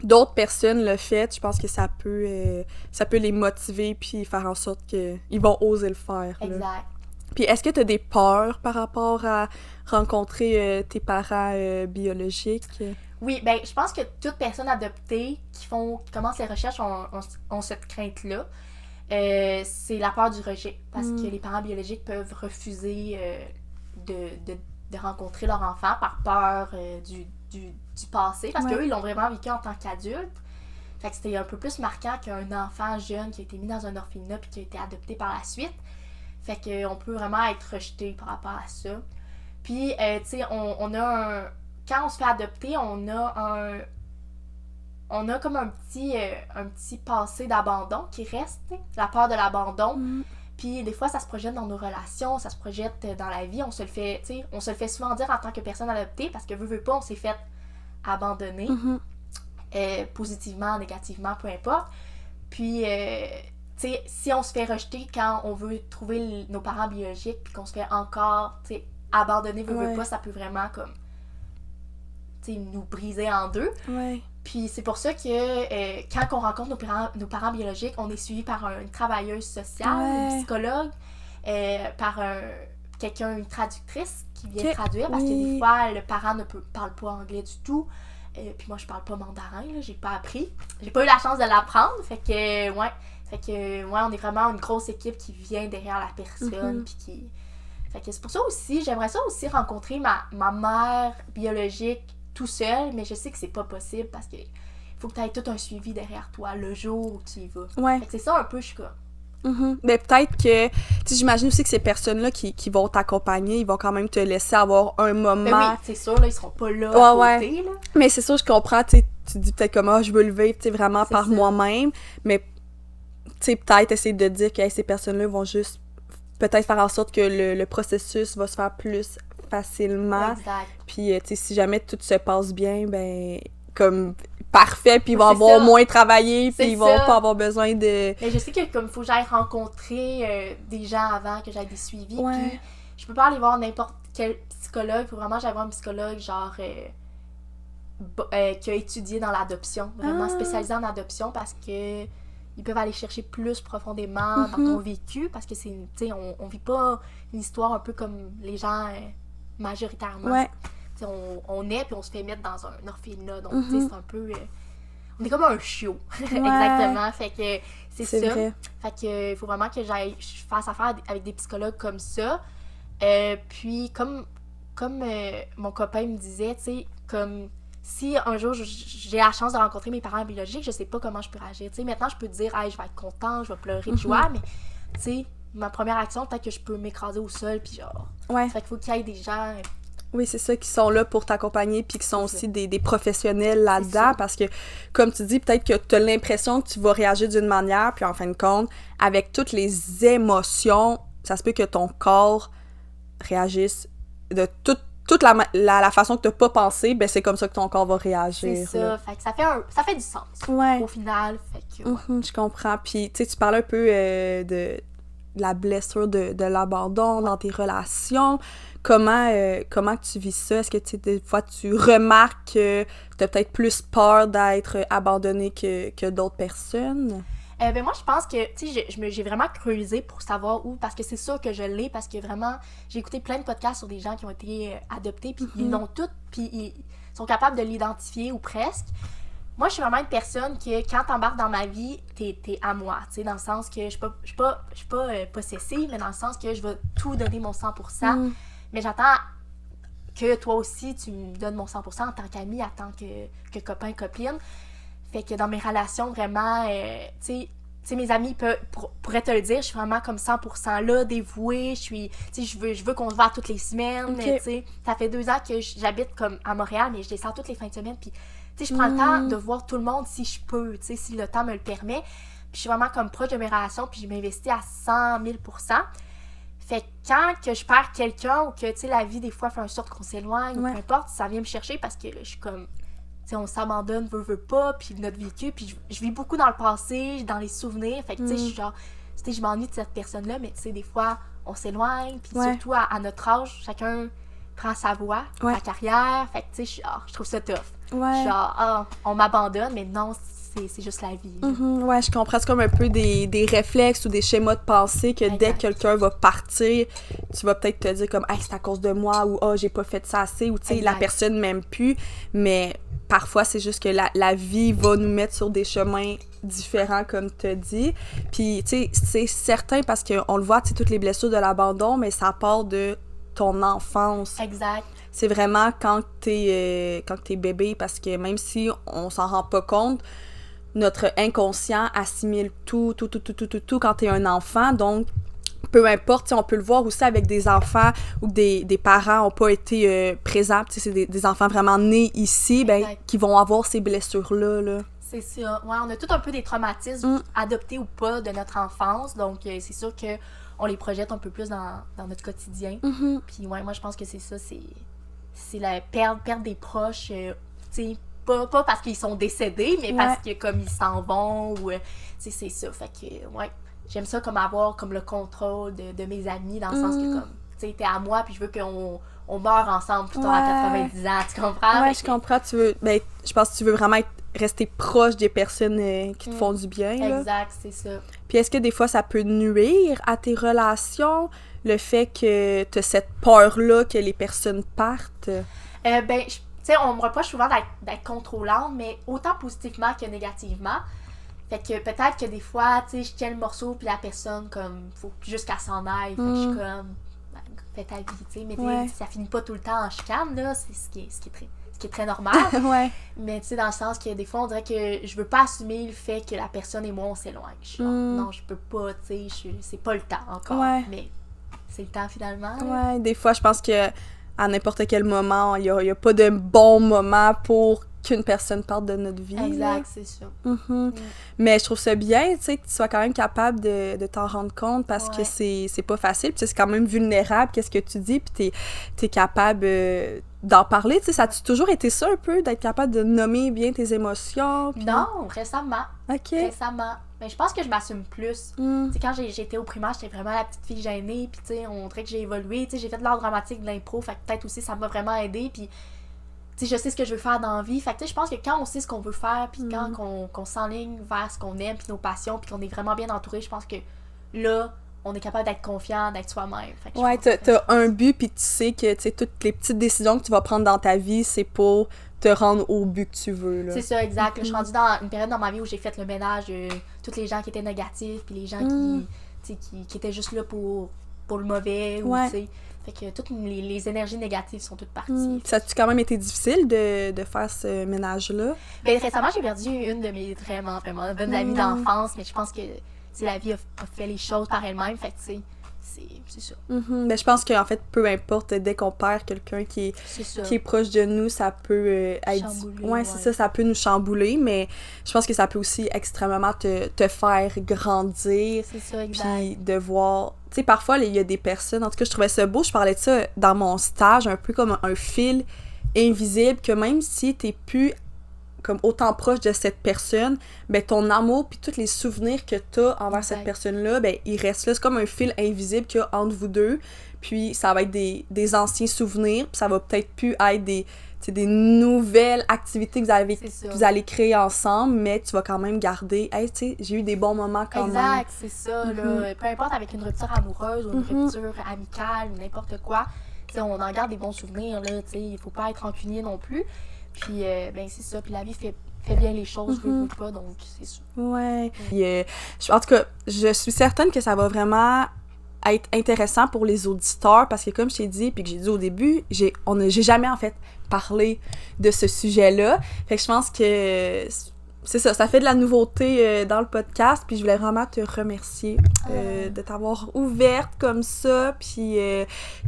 d'autres personnes le font, je pense que ça peut les motiver, puis faire en sorte qu'ils vont oser le faire. Exact. Là. Puis est-ce que tu as des peurs par rapport à rencontrer tes parents biologiques? Oui, ben je pense que toute personne adoptée qui commence les recherches ont cette crainte-là. C'est la peur du rejet. Parce que les parents biologiques peuvent refuser de rencontrer leur enfant par peur du passé. Parce qu'eux, ils l'ont vraiment vécu en tant qu'adultes. Fait que c'était un peu plus marquant qu'un enfant jeune qui a été mis dans un orphelinat puis qui a été adopté par la suite. Fait qu'on peut vraiment être rejeté par rapport à ça. Puis, tu sais, on a quand on se fait adopter, on a comme un petit passé d'abandon qui reste, t'sais, la peur de l'abandon. Puis des fois, ça se projette dans nos relations, ça se projette dans la vie. On se le fait souvent dire en tant que personne adoptée parce que veut pas, on s'est fait abandonner. Positivement, négativement, peu importe. Puis... tu sais, si on se fait rejeter quand on veut trouver nos parents biologiques puis qu'on se fait encore, tu sais, abandonner, veut pas, ça peut vraiment comme, tu sais, nous briser en deux. Puis c'est pour ça que quand on rencontre nos parents biologiques, on est suivi par une travailleuse sociale, une psychologue, par une traductrice qui vient traduire parce que des fois, le parent parle pas anglais du tout. Puis moi, je parle pas mandarin, là, j'ai pas appris. J'ai pas eu la chance de l'apprendre, fait que, on est vraiment une grosse équipe qui vient derrière la personne, puis qui... Fait que c'est pour ça aussi, j'aimerais ça aussi rencontrer ma mère biologique tout seul, mais je sais que c'est pas possible parce que faut que tu aies tout un suivi derrière toi le jour où tu y vas. Fait que c'est ça un peu, je suis comme... Mais peut-être que, tu sais, j'imagine aussi que ces personnes-là qui vont t'accompagner, ils vont quand même te laisser avoir un moment... Ben oui, c'est sûr, là, ils seront pas là à côté, là. Mais c'est sûr, je comprends, tu sais, tu dis peut-être comme, je veux le vivre, tu sais, vraiment c'est par moi-même, mais, tu sais, peut-être essayer de dire que ces personnes-là vont juste peut-être faire en sorte que le processus va se faire plus facilement. Exact. Puis, tu sais, si jamais tout se passe bien, ben, comme... parfait, puis ils vont avoir moins travaillé, puis ils vont pas avoir besoin de... Mais je sais que comme il faut que j'aille rencontrer des gens avant, que j'aille des suivis, puis je peux pas aller voir n'importe quel psychologue, il faut vraiment que j'aille voir un psychologue genre qui a étudié dans l'adoption, vraiment spécialisé en adoption, parce que ils peuvent aller chercher plus profondément dans ton vécu, parce que c'est, tu sais, on vit pas une histoire un peu comme les gens majoritairement. On est, puis on se fait mettre dans un orphelinat. Donc, tu sais, c'est un peu... on est comme un chiot. Exactement. Fait que c'est ça. Vrai. Fait que il faut vraiment que je fasse affaire avec des psychologues comme ça. Puis, comme mon copain me disait, tu sais, comme... Si un jour j'ai la chance de rencontrer mes parents biologiques, je sais pas comment je peux réagir. Tu sais, maintenant, je peux te dire, hey, je vais être content, je vais pleurer de joie, mais, tu sais, ma première action, peut-être que je peux m'écraser au sol, puis genre... Fait qu'il faut qu'il y ait des gens... Oui, c'est ça, qui sont là pour t'accompagner, puis qui sont aussi des professionnels là-dedans, parce que, comme tu dis, peut-être que tu as l'impression que tu vas réagir d'une manière, puis en fin de compte, avec toutes les émotions, ça se peut que ton corps réagisse de toute la façon que tu n'as pas pensé, ben c'est comme ça que ton corps va réagir. C'est ça, fait que ça fait du sens, au final, fait que... je comprends, puis tu sais, tu parlais un peu de la blessure de l'abandon dans tes relations. Comment tu vis ça? Est-ce que des fois tu remarques que tu as peut-être plus peur d'être abandonnée que d'autres personnes? Ben moi, je pense que, tu sais, j'ai vraiment creusé pour savoir où, parce que c'est sûr que je l'ai, parce que vraiment, j'ai écouté plein de podcasts sur des gens qui ont été adoptés, puis ils l'ont toutes, puis ils sont capables de l'identifier, ou presque. Moi, je suis vraiment une personne que, quand t'embarques dans ma vie, t'es à moi, tu sais, dans le sens que je suis pas possessive, mais dans le sens que je vais tout donner mon 100%, mais j'attends que toi aussi, tu me donnes mon 100% en tant qu'ami, en tant que copain, copine. Fait que dans mes relations, vraiment, tu sais, mes amis pourraient te le dire, je suis vraiment comme 100% là, dévouée, je veux qu'on se voit toutes les semaines, tu sais. Ça fait 2 ans que j'habite comme à Montréal, mais je descends toutes les fins de semaine, puis tu sais, je prends le temps de voir tout le monde si je peux, tu sais, si le temps me le permet. je suis vraiment comme proche de mes relations, puis je m'investis à 100 000 %. Fait que quand que je perds quelqu'un ou que, tu sais, la vie, des fois, fait en sorte qu'on s'éloigne, ou peu importe, ça vient me chercher parce que là, je suis comme, tu sais, on s'abandonne, veut pas, puis notre vécu, puis je vis beaucoup dans le passé, dans les souvenirs. Fait que, tu sais, je suis genre, tu sais, je m'ennuie de cette personne-là, mais tu sais, des fois, on s'éloigne, puis surtout à notre âge, chacun prend sa voie, sa carrière. Fait que, tu sais, je trouve ça tough. Genre, on m'abandonne, mais non, c'est juste la vie. Ouais, je comprends. C'est comme un peu des réflexes ou des schémas de pensée que dès que quelqu'un va partir, tu vas peut-être te dire comme « Hey, c'est à cause de moi » ou « Oh, j'ai pas fait ça assez » ou tu sais, la personne m'aime plus. Mais parfois, c'est juste que la vie va nous mettre sur des chemins différents, comme tu as dit. Puis, tu sais, c'est certain parce qu'on le voit, tu sais, toutes les blessures de l'abandon, mais ça part de ton enfance. Exact. C'est vraiment quand t'es bébé, parce que même si on s'en rend pas compte, notre inconscient assimile tout quand t'es un enfant. Donc, peu importe, on peut le voir aussi avec des enfants où des parents n'ont pas été présents. C'est des enfants vraiment nés ici, qui vont avoir ces blessures-là. Là. C'est ça. Ouais, on a tout un peu des traumatismes, adoptés ou pas, de notre enfance. Donc, c'est sûr que on les projette un peu plus dans notre quotidien. Puis, ouais, moi, je pense que c'est ça. C'est la perdre des proches, tu sais, pas parce qu'ils sont décédés, mais parce que comme ils s'en vont, ou, tu sais, c'est ça. Fait que, ouais, j'aime ça comme avoir comme le contrôle de mes amis, dans le sens que, comme, tu sais, t'es à moi, puis je veux qu'on meure ensemble plus tard à 90 ans, tu comprends? Ouais, je comprends. Je pense que tu veux vraiment rester proche des personnes qui te font du bien. Là. Exact, c'est ça. Puis est-ce que des fois, ça peut nuire à tes relations, le fait que t'as cette peur-là que les personnes partent? Tu sais, on me reproche souvent d'être contrôlante, mais autant positivement que négativement. Fait que peut-être que des fois, tu sais, je tiens le morceau, puis la personne, comme, faut juste qu'elle s'en aille. Fait que je suis comme, fais ta vie, tu sais. Mais ça finit pas tout le temps en chicane, là. C'est ce qui est très normal. Mais tu sais, dans le sens que des fois, on dirait que je veux pas assumer le fait que la personne et moi, on s'éloigne. Je suis genre, non, je peux pas, tu sais, c'est pas le temps encore. Mais c'est le temps finalement. Ouais, des fois, je pense que à n'importe quel moment, il y a pas de bon moment pour qu'une personne parte de notre vie. Exact, c'est ça. Mais je trouve ça bien, tu sais, que tu sois quand même capable de t'en rendre compte, parce que c'est pas facile, puis c'est quand même vulnérable, qu'est-ce que tu dis, puis t'es capable d'en parler, tu sais, ça a toujours été ça un peu, d'être capable de nommer bien tes émotions? Puis... Non, récemment. OK. Récemment. Mais je pense que je m'assume plus. Tu sais, quand j'étais au primaire, j'étais vraiment la petite fille gênée, puis tu sais, on dirait que j'ai évolué, tu sais, j'ai fait de l'art dramatique, de l'impro, fait que peut-être aussi ça m'a vraiment aidé, puis tu sais, je sais ce que je veux faire dans la vie, fait que tu sais, je pense que quand on sait ce qu'on veut faire, puis quand qu'on s'enligne vers ce qu'on aime, puis nos passions, puis qu'on est vraiment bien entouré, je pense que là, on est capable d'être confiant, d'être soi-même. Ouais, t'as un but, puis tu sais que, tu sais, toutes les petites décisions que tu vas prendre dans ta vie, c'est pour te rendre au but que tu veux, là. C'est ça, exact. Là, je suis rendue dans une période dans ma vie où j'ai fait le ménage de tous les gens qui étaient négatifs, puis les gens qui étaient juste là pour le mauvais, ou tu sais. Fait que toutes les énergies négatives sont toutes parties. Ça a-tu quand même été difficile de faire ce ménage-là? Ben, récemment, j'ai perdu une de mes vraiment bonnes amies d'enfance, mais je pense que la vie a fait les choses par elle-même, fait que tu sais, c'est ça. Mais je pense qu'en fait, peu importe, dès qu'on perd quelqu'un qui est proche de nous, ça peut être... Chambouler, c'est ça, ça peut nous chambouler, mais je pense que ça peut aussi extrêmement te faire grandir. C'est ça, exact. Puis de voir... Tu sais, parfois, il y a des personnes... En tout cas, je trouvais ça beau, je parlais de ça dans mon stage, un peu comme un fil invisible, que même si t'es plus comme autant proche de cette personne, ben ton amour puis tous les souvenirs que t'as envers cette personne-là, ben il reste là. C'est comme un fil invisible qu'il y a entre vous deux, puis ça va être des anciens souvenirs, puis ça va peut-être plus être des nouvelles activités que vous allez créer ensemble, mais tu vas quand même garder, hey, tu sais, j'ai eu des bons moments quand même. Exact, c'est ça, là. Peu importe avec une rupture amoureuse ou une rupture amicale ou n'importe quoi, tu sais, on en garde des bons souvenirs, là, tu sais, il faut pas être rancunier non plus. Puis, ben c'est ça. Puis la vie fait bien les choses, veut pas, donc c'est ça. Ouais. Puis, en tout cas, je suis certaine que ça va vraiment être intéressant pour les auditeurs, parce que comme je t'ai dit, puis que j'ai dit au début, j'ai jamais, en fait, parlé de ce sujet-là. Fait que je pense que... C'est ça fait de la nouveauté dans le podcast, puis je voulais vraiment te remercier de t'avoir ouverte comme ça, puis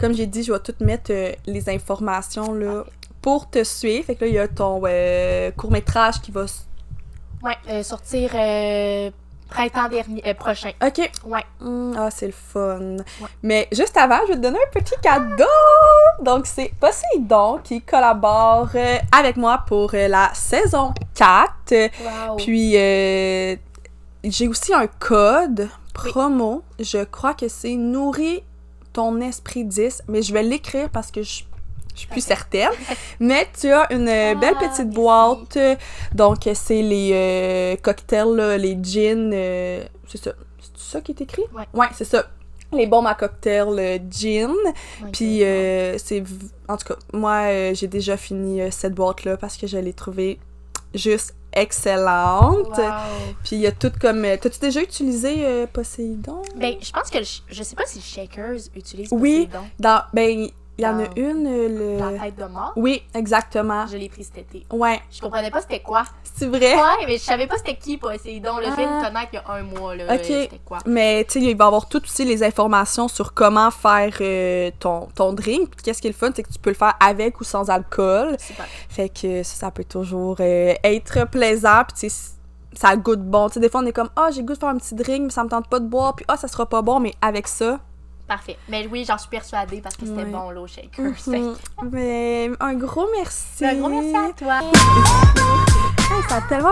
comme j'ai dit, je vais tout mettre les informations là pour te suivre. Fait que là, il y a ton court-métrage qui va sortir Printemps dernier, prochain. OK. Ouais. Ah, c'est le fun. Ouais. Mais juste avant, je vais te donner un petit cadeau! Donc, c'est Poséidon qui collabore avec moi pour la saison 4. Wow. Puis, j'ai aussi un code promo. Je crois que c'est Nourris ton esprit 10, mais je vais l'écrire parce que je suis plus certaine. Mais tu as une belle petite merci. boîte. Donc, c'est les cocktails, là, les gins. C'est ça. C'est ça qui est écrit? Ouais. Ouais, c'est ça. Les bombes à cocktail gin. Puis, c'est... En tout cas, moi, j'ai déjà fini cette boîte-là parce que je l'ai trouvée juste excellente. Wow. Puis, il y a tout comme... T'as-tu déjà utilisé Poséidon? Ben, je pense que je sais pas si Shakers utilise Oui, Poséidon. Il y en a une, La tête de mort. Oui, exactement. Je l'ai pris cet été. Ouais. Je comprenais pas c'était quoi. C'est vrai? Ouais, mais je savais pas c'était qui Poséidon. Là, je viens de connaître il y a un mois. Là, Ok. C'était quoi. Mais tu sais, il va y avoir toutes aussi les informations sur comment faire ton drink. Puis qu'est-ce qui est le fun, c'est que tu peux le faire avec ou sans alcool. Super. Fait que ça peut toujours être plaisant. Puis tu sais, ça goûte bon. Tu sais, des fois, on est comme, j'ai le goût de faire un petit drink, mais ça me tente pas de boire. Puis ça sera pas bon, mais avec ça... Parfait. Mais oui, j'en suis persuadée parce que c'était bon, là, au Shakers. Fait que- Mais un gros merci. Un gros merci à toi. Hey, ça a tellement